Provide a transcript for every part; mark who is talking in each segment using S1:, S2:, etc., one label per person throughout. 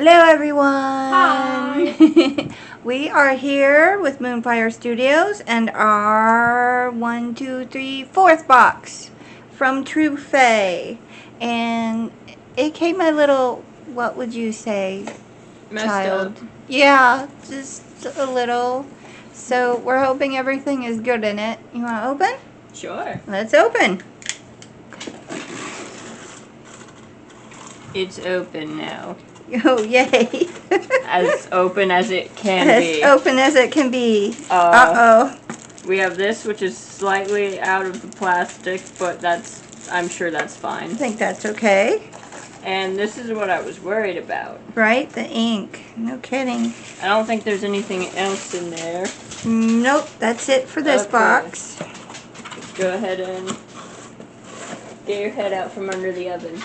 S1: Hello everyone!
S2: Hi!
S1: We are here with Moonfire Studios and our 4th box from Truphae. And it came a little, what would you say,
S2: Messed
S1: child?
S2: up.
S1: Yeah, just a little. So we're hoping everything is good in it. You want to open?
S2: Sure.
S1: Let's open.
S2: It's open now.
S1: Oh, yay.
S2: As open as it can be.
S1: As open as it can be. Uh-oh.
S2: We have this, which is slightly out of the plastic, but I'm sure that's fine.
S1: I think that's okay.
S2: And this is what I was worried about.
S1: Right? The ink. No kidding.
S2: I don't think there's anything else in there.
S1: Nope. That's it for this box.
S2: Go ahead and get your head out from under the oven.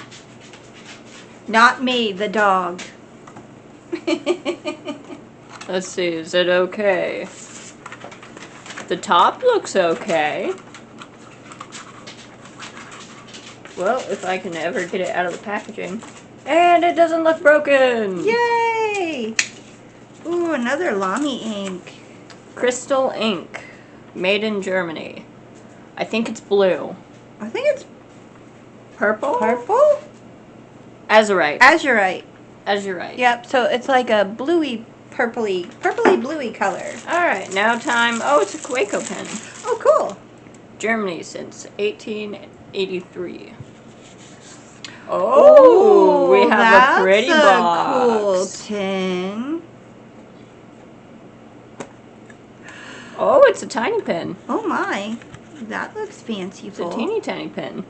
S1: Not me, the dog.
S2: Let's see, is it okay? The top looks okay. Well, if I can ever get it out of the packaging. And it doesn't look broken!
S1: Yay! Ooh, another Lamy ink.
S2: Crystal ink. Made in Germany. I think it's blue.
S1: I think it's
S2: Purple?
S1: purple?
S2: Azurite.
S1: Azurite.
S2: Azurite.
S1: Yep, so it's like a bluey, purpley bluey color.
S2: Alright, now time. Oh, it's a Quaco pen.
S1: Oh, cool.
S2: Germany since 1883. Oh, we have a pretty box.
S1: That's a cool tin.
S2: Oh, it's a tiny pen.
S1: Oh my, that looks fanciful.
S2: It's a teeny tiny pen.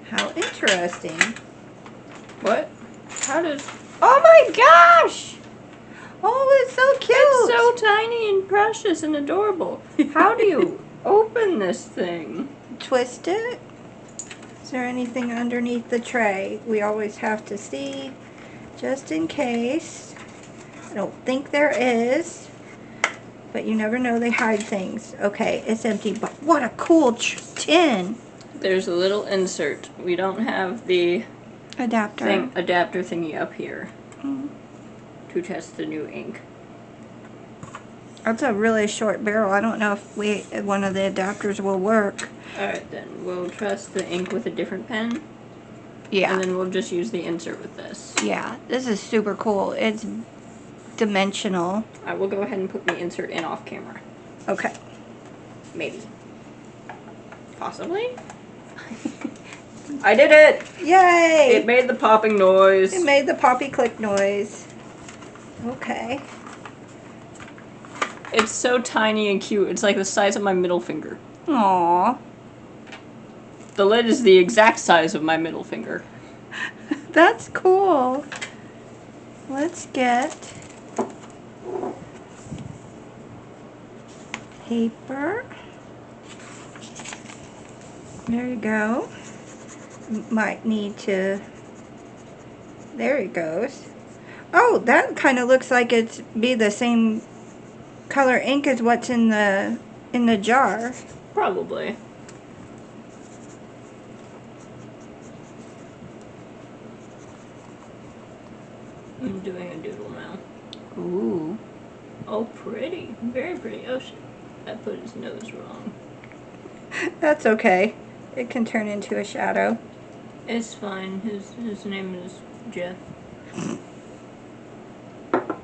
S1: How interesting.
S2: What? How does... Oh my gosh!
S1: Oh, it's so cute.
S2: It's so tiny and precious and adorable. How do you open this thing?
S1: Twist it. Is there anything underneath the tray? We always have to see, just in case. I don't think there is, but you never know, they hide things. Okay, it's empty, but what a cool tin.
S2: There's a little insert. We don't have the
S1: Adapter.
S2: adapter thingy up here to test the new ink.
S1: That's a really short barrel. I don't know if one of the adapters will work.
S2: Alright then, we'll trust the ink with a different pen.
S1: Yeah.
S2: And then we'll just use the insert with this.
S1: Yeah, this is super cool. It's dimensional.
S2: I will go ahead and put the insert in off camera.
S1: Okay.
S2: Maybe. Possibly? I did it!
S1: Yay!
S2: It made the popping noise.
S1: It made the poppy click noise. Okay.
S2: It's so tiny and cute. It's like the size of my middle finger.
S1: Aww.
S2: The lid is the exact size of my middle finger.
S1: That's cool. Let's get paper. There you go. Might need to... There it goes. Oh, that kind of looks like it's be the same color ink as what's in the jar.
S2: Probably. I'm doing a doodle now.
S1: Ooh.
S2: Oh, pretty. Very pretty. Oh, shit. I put his nose wrong.
S1: That's okay. It can turn into a shadow.
S2: It's fine. His name is Jeff.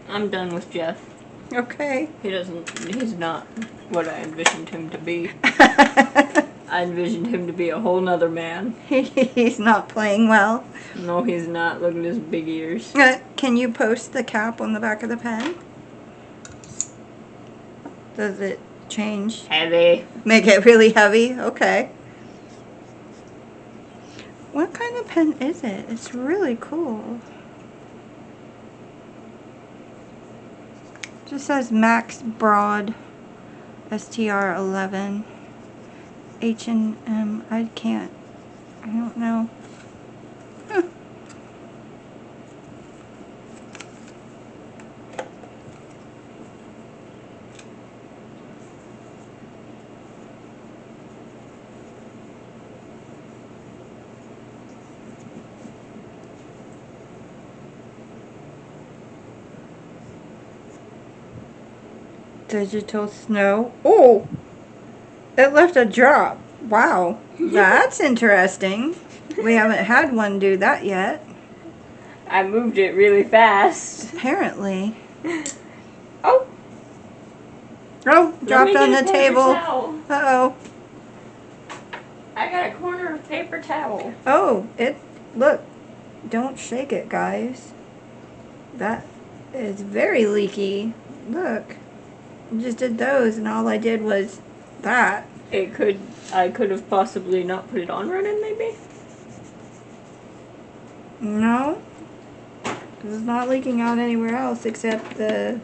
S2: I'm done with Jeff.
S1: Okay.
S2: He's not what I envisioned him to be. I envisioned him to be a whole nother man.
S1: He's not playing well.
S2: No, he's not. Look at his big ears.
S1: Can you post the cap on the back of the pen? Does it change?
S2: Heavy.
S1: Make it really heavy? Okay. What kind of pen is it? It's really cool. Just says Max Broad STR11 H&M. I don't know. Huh. Digital snow. Oh! It left a drop. Wow. That's interesting. We haven't had one do that yet.
S2: I moved it really fast.
S1: Apparently.
S2: Oh!
S1: Oh, dropped on the table.
S2: Towel.
S1: Uh-oh.
S2: I got a corner of paper towel.
S1: Oh, look. Don't shake it, guys. That is very leaky. Look. I just did those and all I did was that.
S2: I could have possibly not put it on running, maybe?
S1: No. Because it's not leaking out anywhere else except the...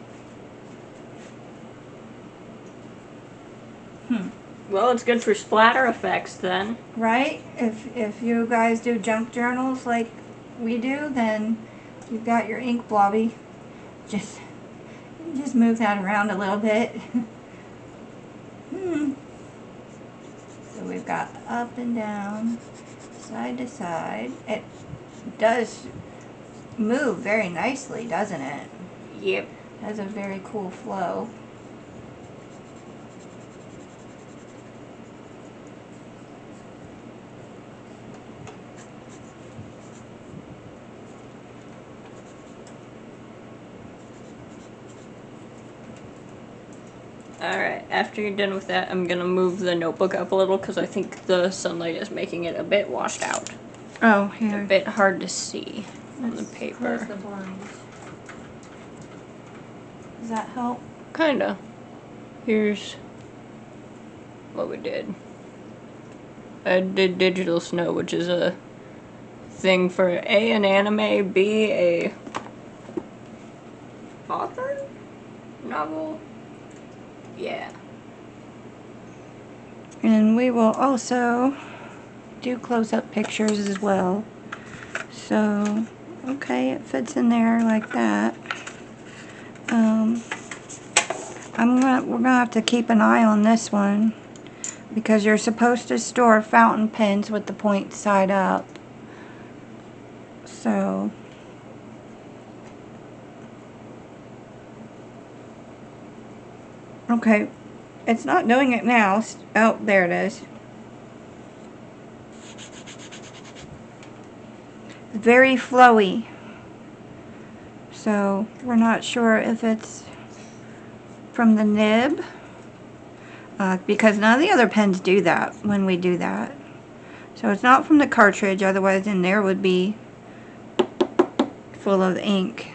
S2: Well, it's good for splatter effects then.
S1: Right? If you guys do junk journals like we do, then you've got your ink blobby. Just move that around a little bit. So we've got up and down, side to side. It does move very nicely, doesn't it?
S2: Yep.
S1: It has a very cool flow.
S2: Alright, after you're done with that, I'm gonna move the notebook up a little because I think the sunlight is making it a bit washed out.
S1: Oh,
S2: A
S1: here.
S2: bit hard to see on the paper.
S1: Close the blinds. Does that help?
S2: Kinda. Here's what we did. I did digital snow, which is a thing for A, an anime, B, a author? Novel? Yeah.
S1: And we will also do close-up pictures as well. So, okay, it fits in there like that. We're gonna have to keep an eye on this one because you're supposed to store fountain pens with the point side up. So, okay, it's not doing it now. Oh, there it is. Very flowy. So we're not sure if it's from the nib because none of the other pens do that when we do that. So it's not from the cartridge, otherwise in there would be full of ink.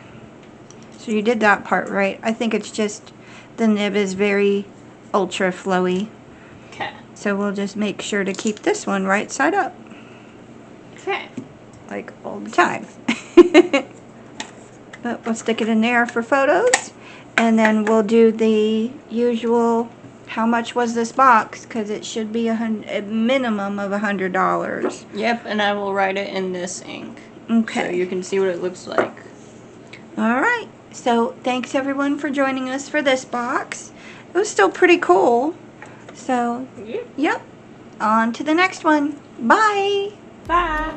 S1: So you did that part right. I think it's just the nib is very ultra flowy.
S2: Okay.
S1: So we'll just make sure to keep this one right side up.
S2: Okay.
S1: Like all the time. But we'll stick it in there for photos. And then we'll do the usual, how much was this box? Because it should be a minimum of $100.
S2: Yep, and I will write it in this ink.
S1: Okay.
S2: So you can see what it looks like.
S1: Alright. So thanks everyone for joining us for this box. It was still pretty cool. So, yep. On to the next one. Bye.
S2: Bye.